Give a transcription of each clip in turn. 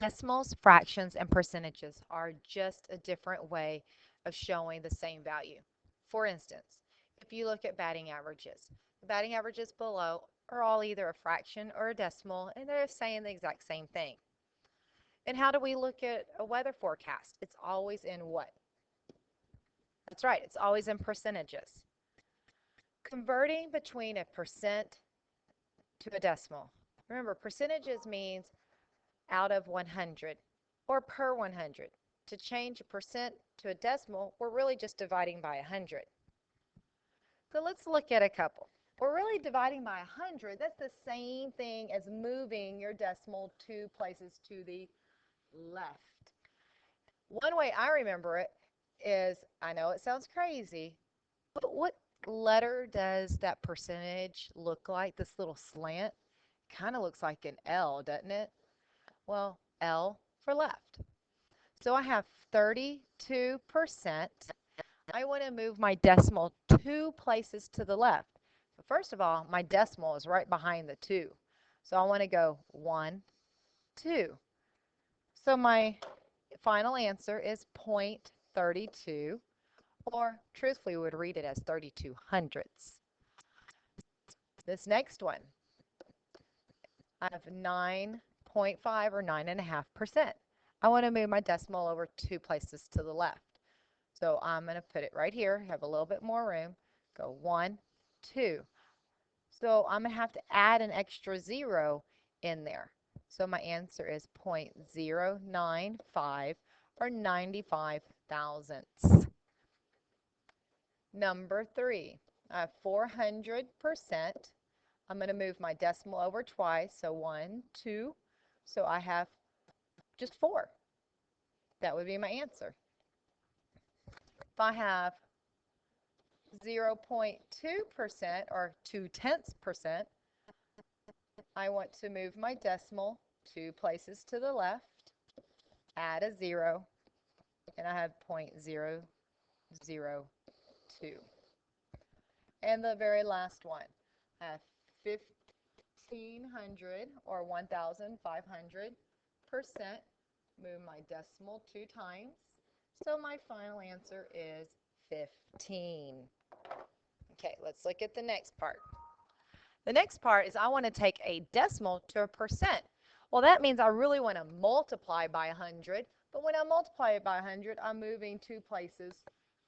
Decimals, fractions, and percentages are just a different way of showing the same value. For instance, if you look at batting averages, the batting averages below are all either a fraction or a decimal, and they're saying the exact same thing. And how do we look at a weather forecast? It's always in what? That's right, it's always in percentages. Converting between a percent to a decimal. Remember, percentages means out of 100 or per 100. To change a percent to a decimal, we're really just dividing by 100. So let's look at a couple. We're really dividing by 100. That's the same thing as moving your decimal 2 places to the left. One way I remember it is, I know it sounds crazy, but what letter does that percentage look like? This little slant kind of looks like an L, doesn't it? Well, L for left. So I have 32%. I want to move my decimal 2 places to the left. So first of all, my decimal is right behind the 2. So I want to go 1, 2. So my final answer is 0.32, or truthfully we would read it as 32 hundredths. This next one, I have 9.5 or 9.5%. I want to move my decimal over 2 places to the left. So I'm going to put it right here, have a little bit more room, go 1, 2. So I'm going to have to add an extra 0 in there. So my answer is 0.095 or 95 thousandths. Number 3, I have 400%. I'm going to move my decimal over twice, so 1, 2. So I have just 4. That would be my answer. If I have 0.2% or 0.2%, I want to move my decimal 2 places to the left, add a 0, and I have 0.002. And the very last one, I have 1,500 or 1,500%, move my decimal 2 times. So my final answer is 15. Okay, let's look at the next part. The next part is I want to take a decimal to a percent. Well, that means I really want to multiply by 100, but when I multiply it by 100, I'm moving 2 places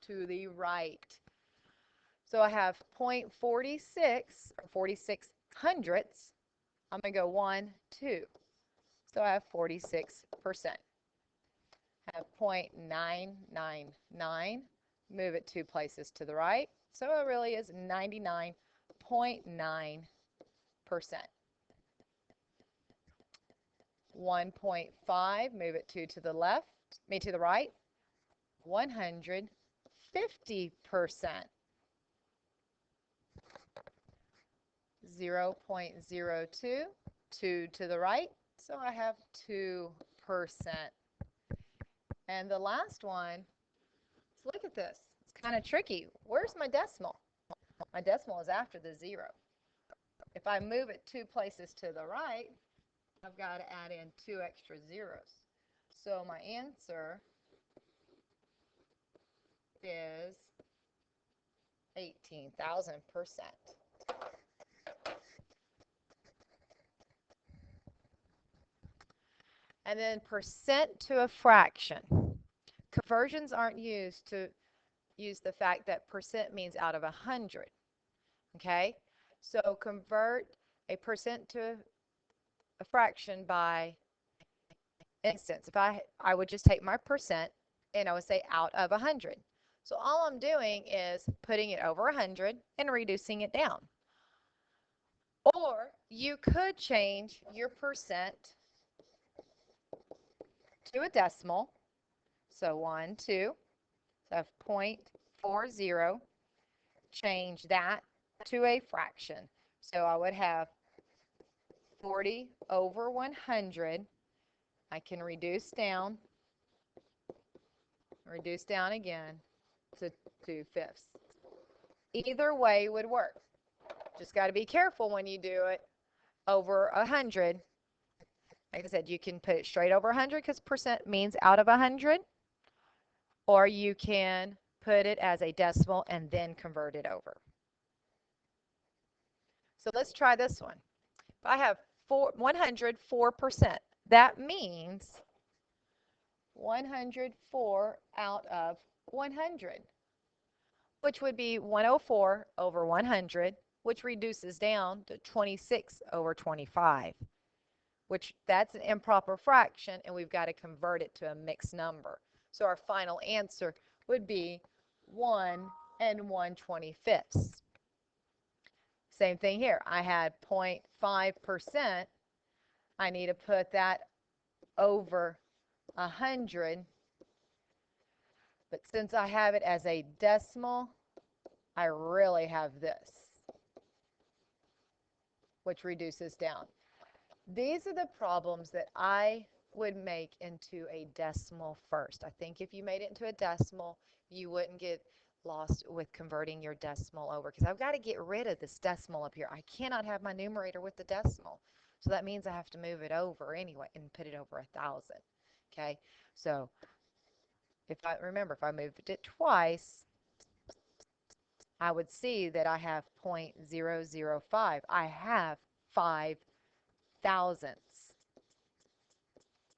to the right. So I have 0.46 or 46 hundredths. I'm going to go 1, 2. So I have 46%. I have 0.999, move it 2 places to the right. So it really is 99.9%. 1.5, move it 2 to the left, to the right, 150%. 0.02, 2 to the right, so I have 2%. And the last one, let's look at this. It's kind of tricky. Where's my decimal? My decimal is after the 0. If I move it 2 places to the right, I've got to add in 2 extra zeros. So my answer is 18,000%. And then percent to a fraction. Conversions aren't used to use the fact that percent means out of 100. Okay? So convert a percent to a fraction by instance. If I would just take my percent and I would say out of 100. So all I'm doing is putting it over 100 and reducing it down. Or you could change your percent to a decimal. So 1, 2. So I have 0.40. Change that to a fraction. So I would have 40 over 100. I can reduce down again to 2/5. Either way would work. Just got to be careful when you do it over 100. Like I said, you can put it straight over 100 because percent means out of 100, or you can put it as a decimal and then convert it over. So let's try this one. If I have 104%, that means 104 out of 100, which would be 104 over 100, which reduces down to 26 over 25, which that's an improper fraction, and we've got to convert it to a mixed number. So our final answer would be 1 and 1/25. Same thing here. I had 0.5%. I need to put that over 100. But since I have it as a decimal, I really have this, which reduces down. These are the problems that I would make into a decimal first. I think if you made it into a decimal, you wouldn't get lost with converting your decimal over, because I've got to get rid of this decimal up here. I cannot have my numerator with the decimal. So that means I have to move it over anyway and put it over 1,000. Okay, so if I moved it twice, I would see that I have 0.005. I have 5 thousandths.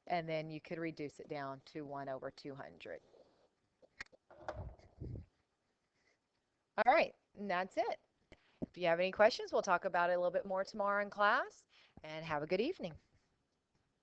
And then you could reduce it down to 1 over 200. All right, and that's it. If you have any questions, we'll talk about it a little bit more tomorrow in class. And have a good evening.